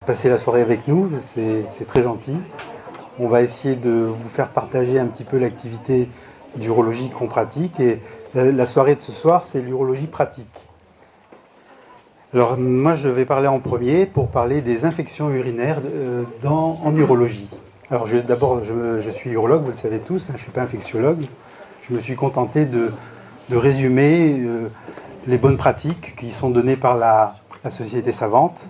passer la soirée avec nous, c'est très gentil. On va essayer de vous faire partager un petit peu l'activité d'urologie qu'on pratique. Et la soirée de ce soir, c'est l'urologie pratique. Alors moi, je vais parler en premier pour parler des infections urinaires en urologie. Alors d'abord, je suis urologue, vous le savez tous, hein, je ne suis pas infectiologue. Je me suis contenté de résumer les bonnes pratiques qui sont données par la Société savante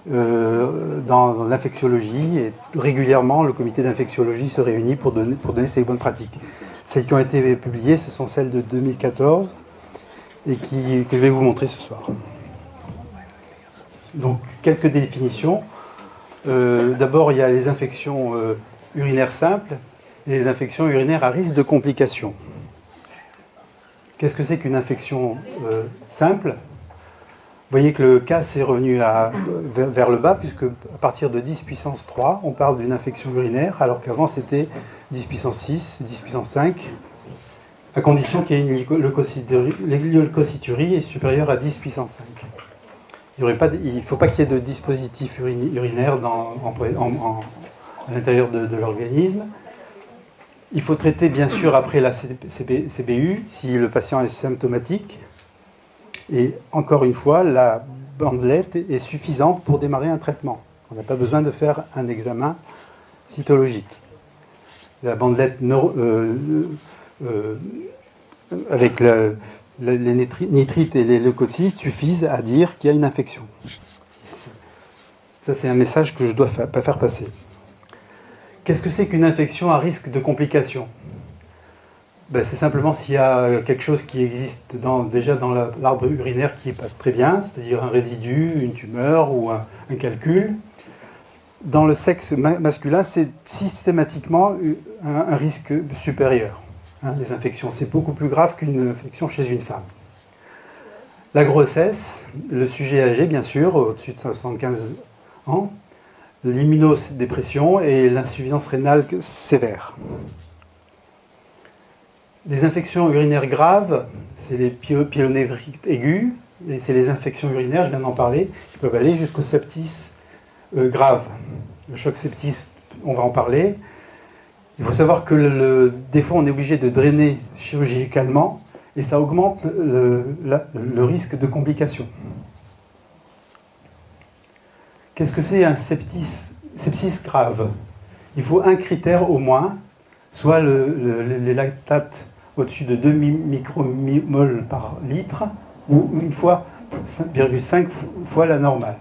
dans l'infectiologie. Et régulièrement, le comité d'infectiologie se réunit pour donner ces bonnes pratiques. Celles qui ont été publiées, ce sont celles de 2014 et que je vais vous montrer ce soir. Donc, quelques définitions. D'abord, il y a les infections urinaires simples et les infections urinaires à risque de complications. Qu'est-ce que c'est qu'une infection simple ? Vous voyez que le cas s'est revenu vers le bas, puisque à partir de 10 puissance 3, on parle d'une infection urinaire, alors qu'avant c'était 10 puissance 6, 10 puissance 5, à condition qu'il y ait une leucocyturie est supérieure à 10 puissance 5. Il ne faut pas qu'il y ait de dispositif urinaire à l'intérieur de l'organisme. Il faut traiter bien sûr après la CBU si le patient est symptomatique. Et encore une fois, la bandelette est suffisante pour démarrer un traitement. On n'a pas besoin de faire un examen cytologique. La bandelette avec les nitrites et les leucocytes suffisent à dire qu'il y a une infection. Ça, c'est un message que je ne dois pas faire passer. Qu'est-ce que c'est qu'une infection à risque de complications ? C'est simplement s'il y a quelque chose qui existe déjà dans l'arbre urinaire qui n'est pas très bien, c'est-à-dire un résidu, une tumeur ou un calcul. Dans le sexe masculin, c'est systématiquement un risque supérieur. Les infections, c'est beaucoup plus grave qu'une infection chez une femme. La grossesse, le sujet âgé, bien sûr, au-dessus de 75 ans, l'immunodépression et l'insuffisance rénale sévère. Les infections urinaires graves, c'est les pyélonéphrites aigus, et c'est les infections urinaires, je viens d'en parler, qui peuvent aller jusqu'au septis grave. Le choc septis, on va en parler. Il faut savoir que des fois, on est obligé de drainer chirurgicalement, et ça augmente le risque de complications. Qu'est-ce que c'est un sepsis grave ? Il faut un critère au moins, soit les lactates au-dessus de 2 micromoles par litre, ou 5,5 fois la normale.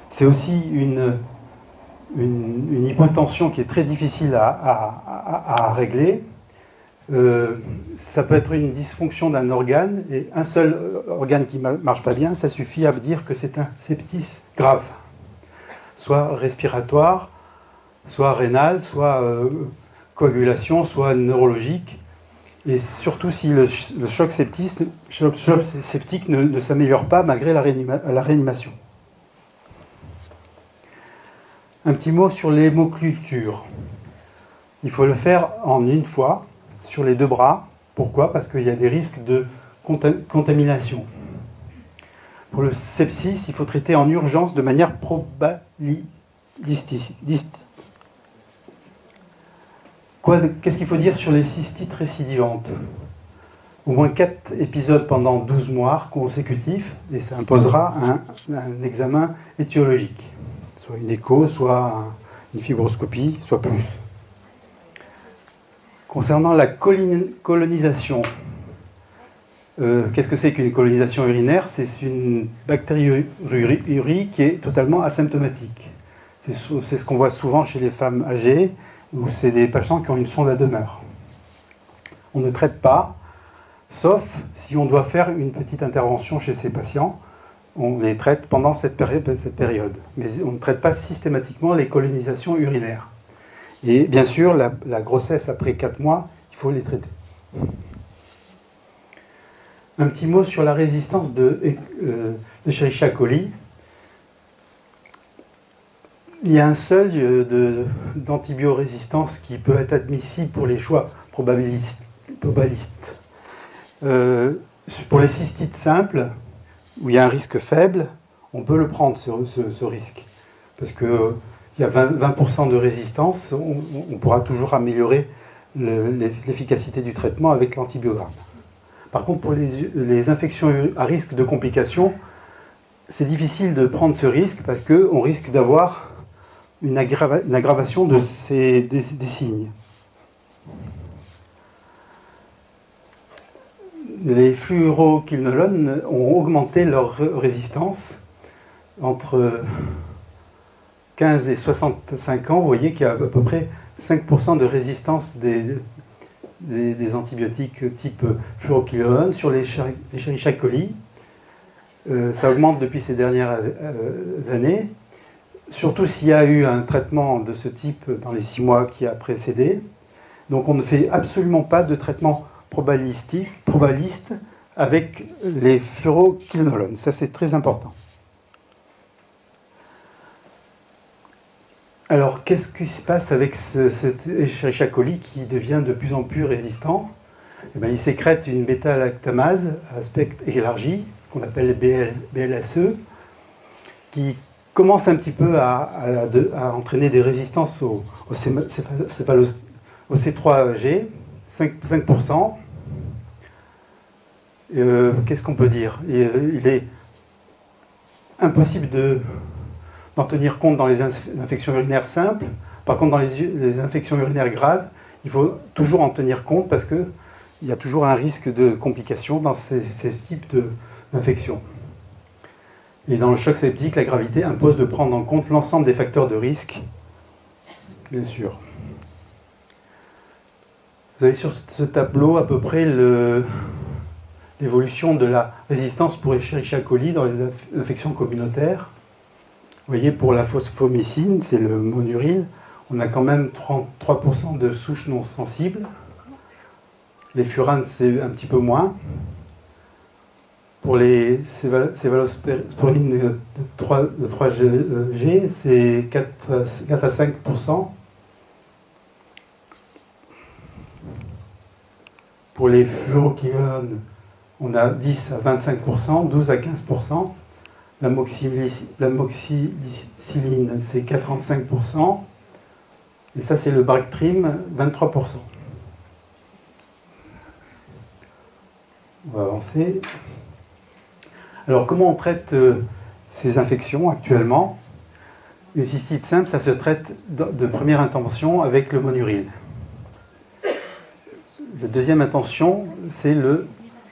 C'est aussi une hypotension qui est très difficile à régler. Ça peut être une dysfonction d'un organe, et un seul organe qui ne marche pas bien, ça suffit à dire que c'est un sepsis grave. Soit respiratoire, soit rénal, soit coagulation, soit neurologique. Et surtout si le choc septique ne s'améliore pas malgré la réanimation. Un petit mot sur l'hémoculture. Il faut le faire en une fois sur les 2 bras. Pourquoi ? Parce qu'il y a des risques de contamination. Pour le sepsis, il faut traiter en urgence de manière probabilistique. Qu'est-ce qu'il faut dire sur les cystites récidivantes ? Au moins 4 épisodes pendant 12 mois consécutifs, et ça imposera un examen étiologique. Soit une écho, soit une fibroscopie, soit plus. Concernant la colonisation, qu'est-ce que c'est qu'une colonisation urinaire ? C'est une bactériurie qui est totalement asymptomatique. C'est ce qu'on voit souvent chez les femmes âgées, où c'est des patients qui ont une sonde à demeure. On ne traite pas, sauf si on doit faire une petite intervention chez ces patients. On les traite pendant cette période. Mais on ne traite pas systématiquement les colonisations urinaires. Et bien sûr, la grossesse après 4 mois, il faut les traiter. Un petit mot sur la résistance de Escherichia coli. Il y a un seuil d'antibiorésistance qui peut être admissible pour les choix probabilistes. Pour les cystites simples, où il y a un risque faible, on peut le prendre, ce risque. parce qu'il y a 20% de résistance, on pourra toujours améliorer l'efficacité du traitement avec l'antibiogramme. Par contre, pour les infections à risque de complications, c'est difficile de prendre ce risque parce qu'on risque d'avoir une aggravation des signes. Les fluoroquinolones ont augmenté leur résistance entre 15 et 65 ans. Vous voyez qu'il y a à peu près 5% de résistance des antibiotiques type fluoroquinolone sur les Escherichia coli. Ça augmente depuis ces dernières années, surtout s'il y a eu un traitement de ce type dans les 6 mois qui a précédé. Donc on ne fait absolument pas de traitement probaliste avec les fluoroquinolones. Ça, c'est très important. Alors, qu'est-ce qui se passe avec cet Escherichia coli qui devient de plus en plus résistant? Eh bien, il sécrète une bêta-lactamase à spectre élargi, qu'on appelle BLSE, qui commence un petit peu à entraîner des résistances au C3G, 5%. Qu'est-ce qu'on peut dire? Il est impossible d'en tenir compte dans les infections urinaires simples. Par contre, dans les infections urinaires graves, il faut toujours en tenir compte parce qu'il y a toujours un risque de complications dans ces types d'infections. Et dans le choc septique, la gravité impose de prendre en compte l'ensemble des facteurs de risque, bien sûr. Vous avez sur ce tableau à peu près l'évolution de la résistance pour Escherichia coli dans les infections communautaires. Vous voyez, pour la phosphomycine, c'est le monuril, on a quand même 33% de souches non sensibles. Les furanes, c'est un petit peu moins. Pour les céphalosporines de 3G, c'est 4 à 5%. Pour les fluoroquinolones, on a 10 à 25%, 12 à 15%. L'amoxicilline, c'est 45%. Et ça, c'est le Bactrim, 23%. On va avancer. Alors, comment on traite ces infections actuellement? Une cystite simple, ça se traite de première intention avec le monuril. La deuxième intention, c'est le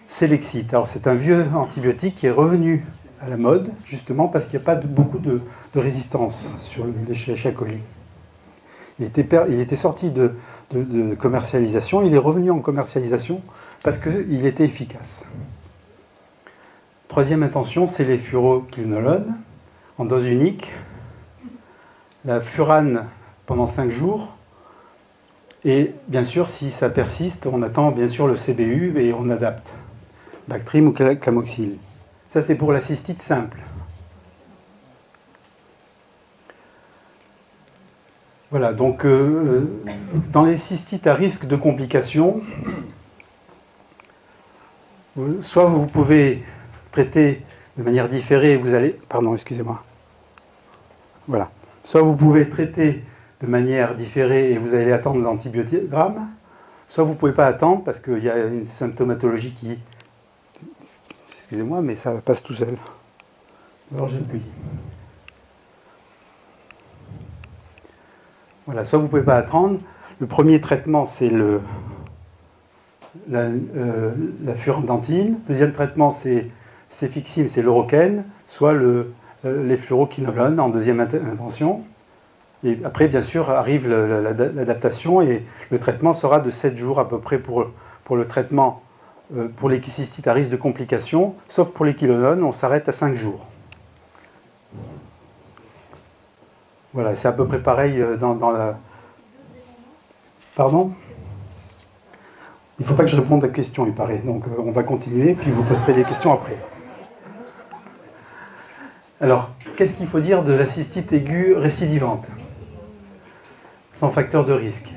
Selexit. Alors, c'est un vieux antibiotique qui est revenu à la mode, justement parce qu'il n'y a pas beaucoup de résistance sur l'Escherichia coli. Il était sorti de commercialisation, il est revenu en commercialisation parce qu'il était efficace. Troisième intention, c'est les fluoroquinolones en dose unique. La furane pendant 5 jours. Et bien sûr, si ça persiste, on attend bien sûr le CBU et on adapte. Bactrim ou Clamoxyl. Ça, c'est pour la cystite simple. Voilà, donc dans les cystites à risque de complications, soit vous pouvez traiter de manière différée, vous allez... Pardon, excusez-moi. Voilà. Soit vous pouvez traiter de manière différée et vous allez attendre l'antibiogramme, soit vous ne pouvez pas attendre parce qu'il y a une symptomatologie qui... Excusez-moi, mais ça passe tout seul. Alors j'appuie. Voilà, soit vous ne pouvez pas attendre. Le premier traitement, c'est la furandantine. Deuxième traitement, c'est Cefixime, c'est l'Oroken, soit les fluoroquinolones en deuxième intention. Et après, bien sûr, arrive l'adaptation et le traitement sera de 7 jours à peu près pour le traitement pour les cystites à risque de complications, sauf pour les quinolones, on s'arrête à 5 jours. Voilà, c'est à peu près pareil dans la... Pardon ? Il ne faut pas que je réponde à la question, il paraît. Donc on va continuer, puis vous poserez les questions après. Alors, qu'est-ce qu'il faut dire de la cystite aiguë récidivante, sans facteur de risque?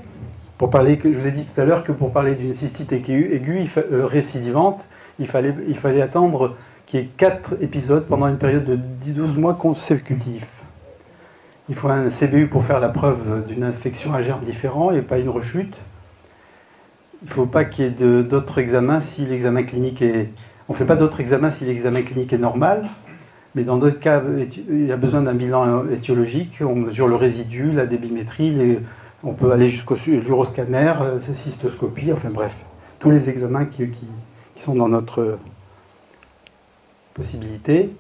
Pour parler, je vous ai dit tout à l'heure que pour parler d'une cystite aiguë récidivante, il fallait attendre qu'il y ait 4 épisodes pendant une période de 12 mois consécutifs. Il faut un CBU pour faire la preuve d'une infection à germe différent et pas une rechute. Il ne faut pas qu'il y ait d'autres examens si l'examen clinique est... On ne fait pas d'autres examens si l'examen clinique est normal, mais dans d'autres cas, il y a besoin d'un bilan étiologique. On mesure le résidu, la débimétrie, on peut aller jusqu'au l'uroscanner, cystoscopie, enfin bref, tous les examens qui sont dans notre possibilité.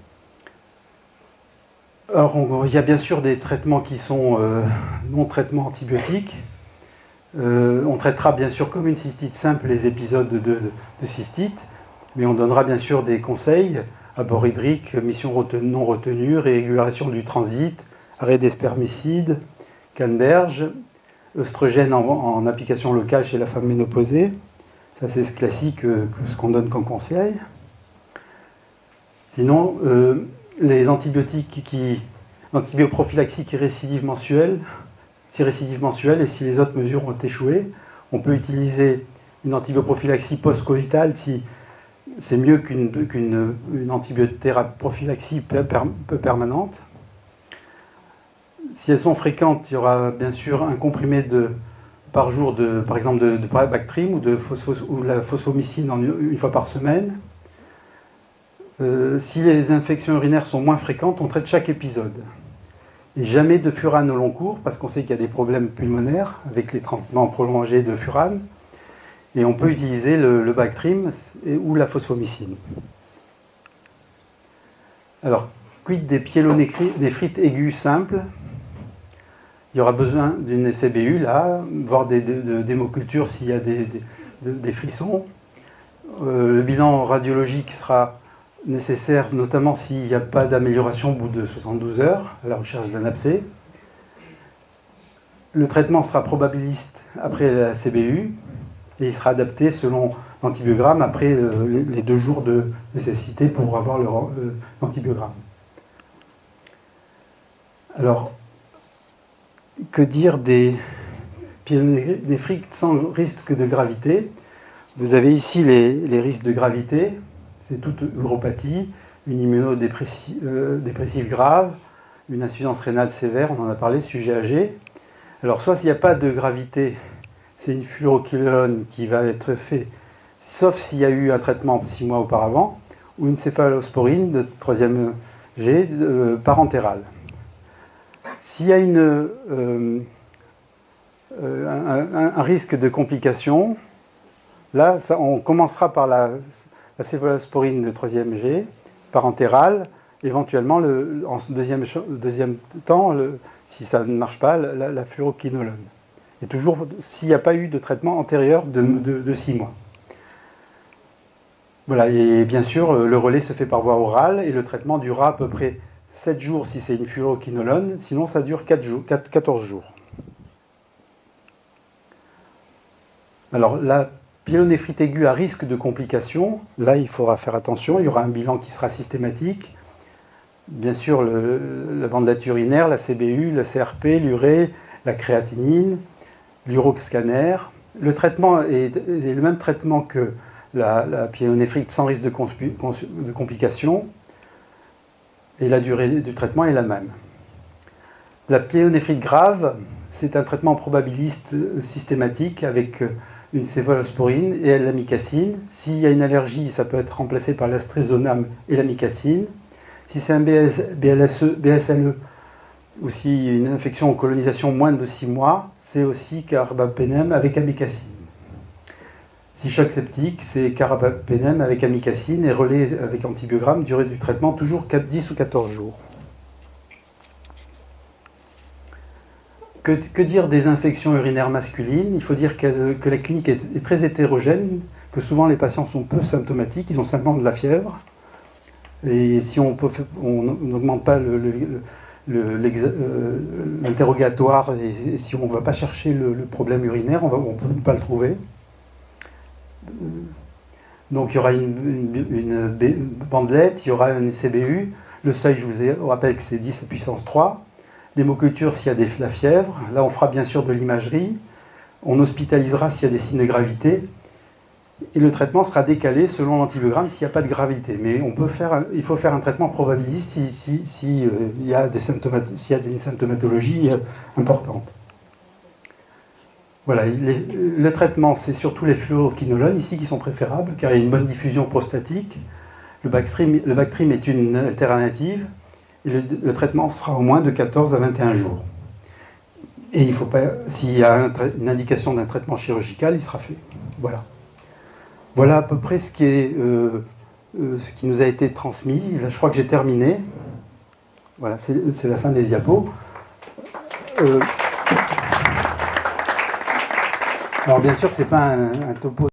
Alors, il y a bien sûr des traitements qui sont non-traitements antibiotiques. On traitera bien sûr comme une cystite simple les épisodes de cystite, mais on donnera bien sûr des conseils, abord hydrique, mission non retenue, régulation du transit, arrêt des spermicides, canneberge, œstrogène en application locale chez la femme ménopausée. Ça, c'est ce classique, ce qu'on donne comme conseil. Sinon, les antibiotiques l'antibioprophylaxie qui est récidive mensuelle, et si les autres mesures ont échoué, on peut utiliser une antibioprophylaxie post-coïtale si c'est mieux qu'une antibiothérapie permanente. Si elles sont fréquentes, il y aura bien sûr un comprimé par jour, par exemple de Bactrim ou de la phosphomycine une fois par semaine. Si les infections urinaires sont moins fréquentes, on traite chaque épisode. Et jamais de furane au long cours, parce qu'on sait qu'il y a des problèmes pulmonaires avec les traitements prolongés de furane. Et on peut utiliser le Bactrim ou la phosphomycine. Alors, quid des pyélonéphrite aiguë simple? Il y aura besoin d'une CBU, là, voire d'hémoculture s'il y a des frissons. Le bilan radiologique sera nécessaire, notamment s'il n'y a pas d'amélioration au bout de 72 heures, à la recherche d'un abcès. Le traitement sera probabiliste après la CBU, et il sera adapté selon l'antibiogramme après les 2 jours de nécessité pour avoir l'antibiogramme. Alors, que dire des pyélonéphrite sans risque de gravité? Vous avez ici les risques de gravité. C'est toute uropathie, une immunodépressive grave, une insuffisance rénale sévère, on en a parlé, sujet âgé. Alors, soit s'il n'y a pas de gravité, c'est une fluoroquinolone qui va être fait, sauf s'il y a eu un traitement 6 mois auparavant, ou une céphalosporine de 3e G parentérale. S'il y a un risque de complication, là, on commencera par la céphalosporine de 3e G, parentérale, éventuellement, en deuxième temps, si ça ne marche pas, la fluoroquinolone. Et toujours s'il n'y a pas eu de traitement antérieur de 6 mois. Voilà, et bien sûr, le relais se fait par voie orale, et le traitement durera à peu près 7 jours si c'est une fluoroquinolone, sinon ça dure 14 jours. Alors, la pyélonéphrite aiguë à risque de complications, là il faudra faire attention, il y aura un bilan qui sera systématique. Bien sûr, la bandelette urinaire, la CBU, le CRP, l'urée, la créatinine, l'uroscanner. Le traitement est le même traitement que la pyélonéphrite sans risque de complications, et la durée du traitement est la même. La pyélonéphrite grave, c'est un traitement probabiliste systématique avec une céphalosporine et l'amicacine. S'il y a une allergie, ça peut être remplacé par l'astrézonam et l'amicacine. Si c'est un BSLE, ou si une infection en colonisation moins de 6 mois, c'est aussi carbapenem avec amicacine. Si choc septique, c'est carbapenem avec amicacine et relais avec antibiogramme, durée du traitement toujours 10 ou 14 jours. Que dire des infections urinaires masculines? Il faut dire que la clinique est très hétérogène, que souvent les patients sont peu symptomatiques, ils ont simplement de la fièvre. Et si on n'augmente pas l'interrogatoire, et si on ne va pas chercher le problème urinaire, on ne peut pas le trouver. Donc il y aura une bandelette, il y aura une CBU. Le seuil, je vous rappelle que c'est 10 puissance 3. L'hémoculture s'il y a de la fièvre. Là, on fera bien sûr de l'imagerie. On hospitalisera s'il y a des signes de gravité. Et le traitement sera décalé selon l'antibiogramme s'il n'y a pas de gravité. Mais il faut faire un traitement probabiliste s'il y a une symptomatologie importante. Voilà, le traitement, c'est surtout les fluoroquinolones ici qui sont préférables, car il y a une bonne diffusion prostatique. Le Bactrim est une alternative, et le traitement sera au moins de 14 à 21 jours. Et il faut pas, s'il y a une indication d'un traitement chirurgical, il sera fait. Voilà. Voilà à peu près ce qui nous a été transmis. Là, je crois que j'ai terminé. Voilà, c'est la fin des diapos. Alors bien sûr, ce n'est pas un topo.